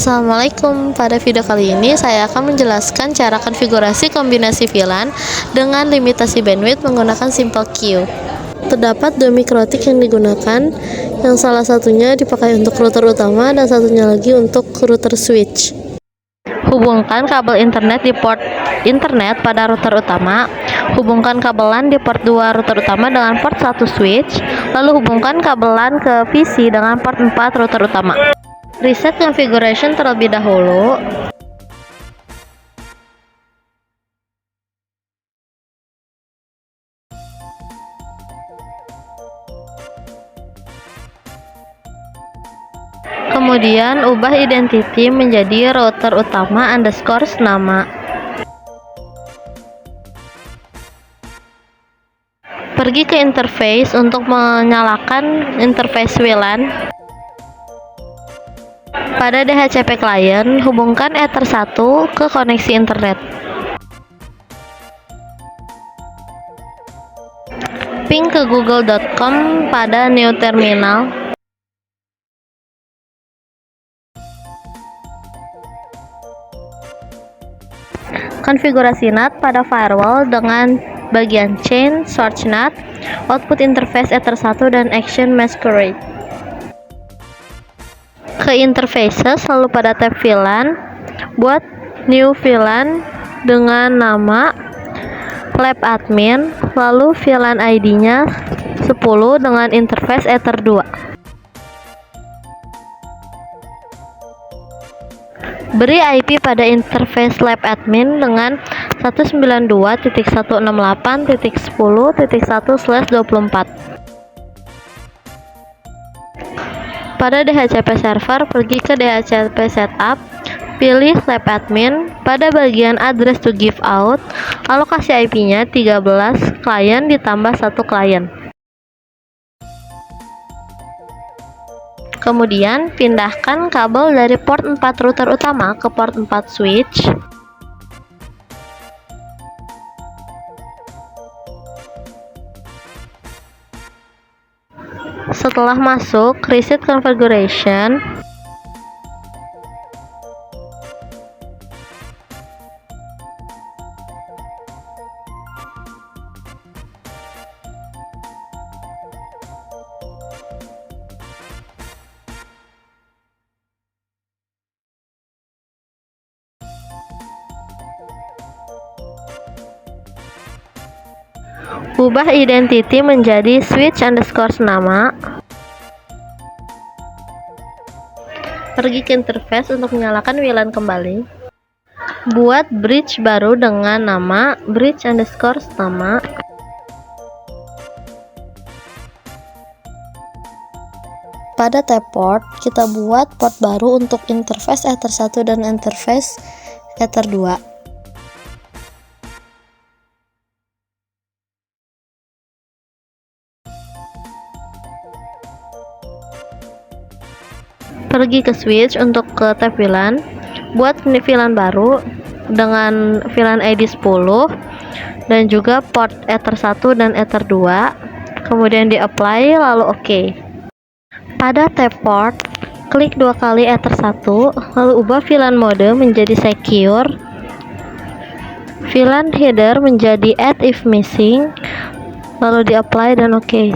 Assalamualaikum, pada video kali ini saya akan menjelaskan cara konfigurasi kombinasi VLAN dengan limitasi bandwidth menggunakan Simple Queue. Terdapat dua mikrotik yang digunakan, yang salah satunya dipakai untuk router utama dan satunya lagi untuk router switch. Hubungkan kabel internet di port internet pada router utama. Hubungkan kabel LAN di port 2 router utama dengan port 1 switch. Lalu hubungkan kabel LAN ke PC dengan port 4 router utama. Reset configuration terlebih dahulu. Kemudian ubah identity menjadi router utama underscore nama. Pergi ke interface untuk menyalakan interface VLAN. Pada DHCP client, hubungkan Ether 1 ke koneksi internet. Ping ke google.com pada new terminal. Konfigurasi NAT pada firewall dengan bagian chain, source NAT, output interface Ether 1 dan action masquerade. Ke interfaces, lalu pada tab VLAN, buat new VLAN dengan nama lab admin, lalu VLAN ID-nya 10 dengan interface Ether 2. Beri IP pada interface lab admin dengan 192.168.10.1/24. Pada DHCP server, pergi ke DHCP setup, pilih lab admin, pada bagian address to give out, alokasi IP-nya 13 klien ditambah 1 klien. Kemudian, pindahkan kabel dari port 4 router utama ke port 4 switch. Setelah masuk, reset configuration. Ubah identity menjadi switch underscore nama. Pergi ke interface untuk menyalakan VLAN kembali. Buat bridge baru dengan nama bridge underscore nama. Pada tab port, kita buat port baru untuk interface Ether 1 dan interface Ether 2. Pergi ke switch untuk ke tab VLAN, buat VLAN baru dengan VLAN ID 10 dan juga port Ether 1 dan Ether 2, kemudian di apply lalu OK. Pada tab port, klik 2 kali Ether 1, lalu ubah VLAN mode menjadi secure, VLAN header menjadi add if missing, lalu di apply dan OK.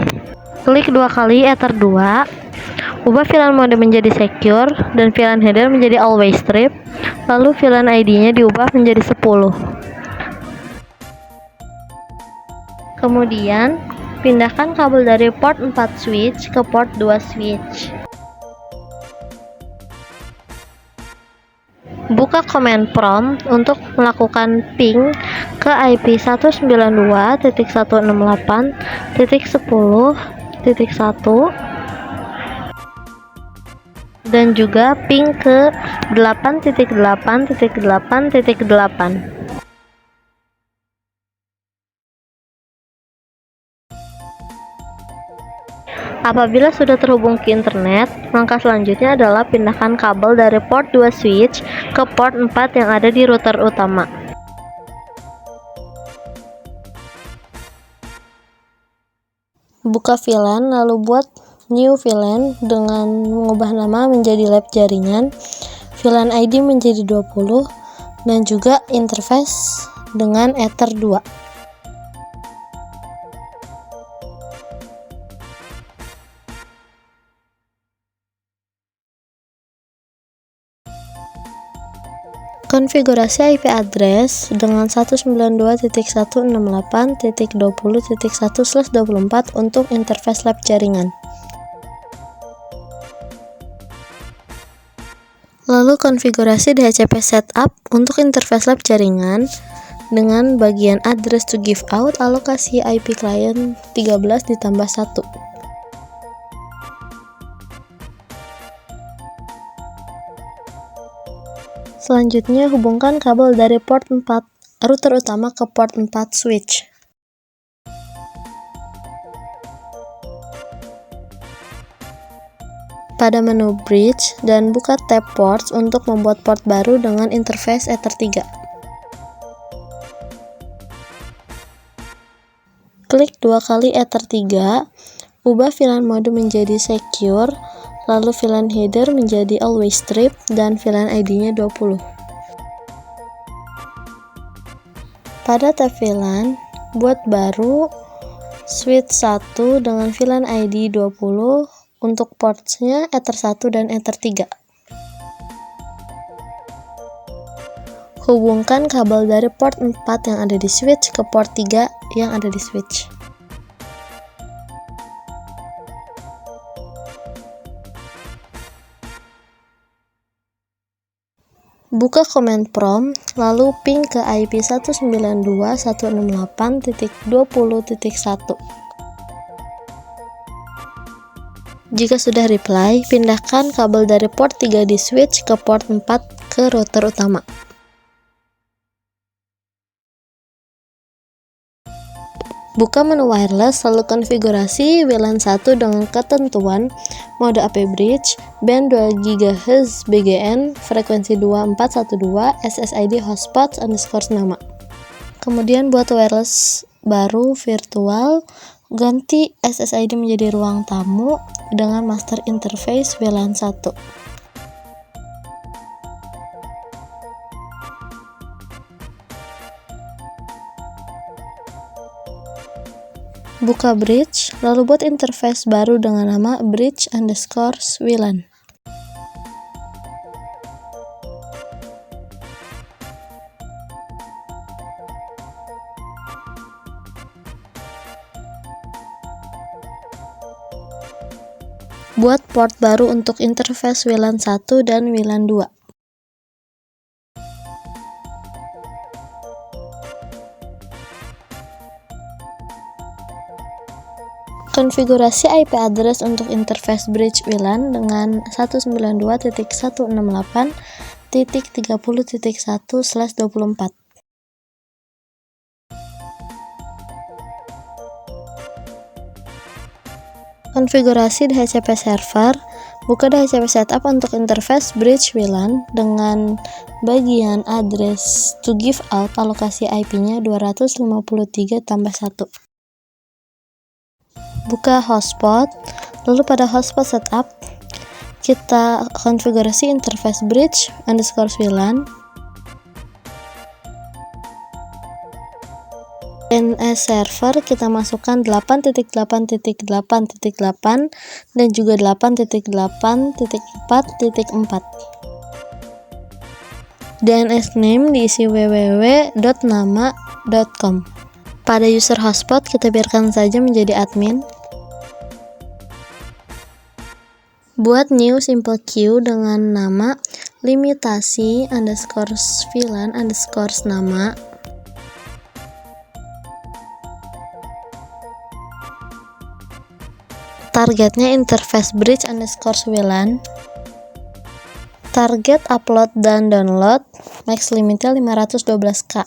Klik 2 kali Ether 2, ubah VLAN mode menjadi secure dan VLAN header menjadi always strip, lalu VLAN ID-nya diubah menjadi 10. Kemudian, pindahkan kabel dari port 4 switch ke port 2 switch. Buka command prompt untuk melakukan ping ke IP 192.168.10.1 dan juga ping ke 8.8.8.8. Apabila sudah terhubung ke internet, langkah selanjutnya adalah pindahkan kabel dari port 2 switch ke port 4 yang ada di router utama. Buka VLAN, lalu buat new VLAN dengan mengubah nama menjadi lab jaringan. VLAN ID menjadi 20 dan juga interface dengan Ether 2. Konfigurasi IP address dengan 192.168.20.1/24 untuk interface lab jaringan. Lalu konfigurasi DHCP setup untuk interface lab jaringan dengan bagian address to give out alokasi IP client 13 ditambah 1. Selanjutnya, hubungkan kabel dari port 4 router utama ke port 4 switch. Pada menu bridge dan buka tab ports untuk membuat port baru dengan interface Ether 3. Klik 2 kali Ether 3, ubah VLAN mode menjadi secure, lalu VLAN header menjadi always strip dan VLAN ID-nya 20. Pada tab VLAN, buat baru switch 1 dengan VLAN ID 20 untuk portsnya Ether 1 dan Ether 3. Hubungkan kabel dari port 4 yang ada di switch ke port 3 yang ada di switch. Buka command prompt, lalu ping ke IP 192.168.20.1. Jika sudah reply, pindahkan kabel dari port 3 di switch ke port 4 ke router utama. Buka menu wireless, lalu konfigurasi WLAN 1 dengan ketentuan mode AP bridge, band 2 GHz BGN, frekuensi 2412, SSID hotspot _ nama. Kemudian buat wireless baru virtual, ganti SSID menjadi ruang tamu dengan master interface WLAN 1. Buka bridge, lalu buat interface baru dengan nama bridge_WLAN. Buat port baru untuk interface WLAN 1 dan WLAN 2. Konfigurasi IP address untuk interface bridge WLAN dengan 192.168.30.1/24. Konfigurasi DHCP server, buka DHCP setup untuk interface bridge WLAN dengan bagian address to give out alokasi IP-nya 253 tambah 1. Buka hotspot, lalu pada hotspot setup, kita konfigurasi interface bridge_WLAN. DNS server kita masukkan 8.8.8.8 dan juga 8.8.4.4. DNS name diisi www.nama.com. Pada user hotspot kita biarkan saja menjadi admin. Buat new simple queue dengan nama limitasi _VLAN_ nama. Targetnya interface bridge_WLAN. Target upload dan download, max limitnya 512k.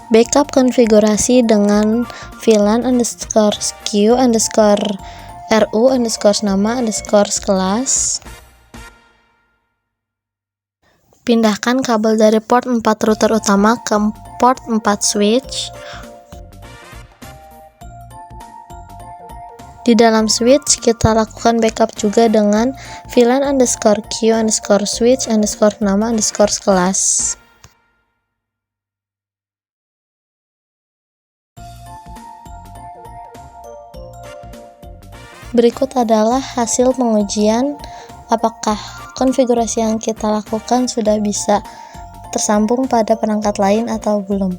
Backup konfigurasi dengan VLAN_Q_RU_nama_kelas. Pindahkan kabel dari port 4 router utama ke port 4 switch. Di dalam switch, kita lakukan backup juga dengan VLAN underscore queue underscore switch underscore nama underscore kelas. Berikut adalah hasil pengujian apakah konfigurasi yang kita lakukan sudah bisa tersambung pada perangkat lain atau belum.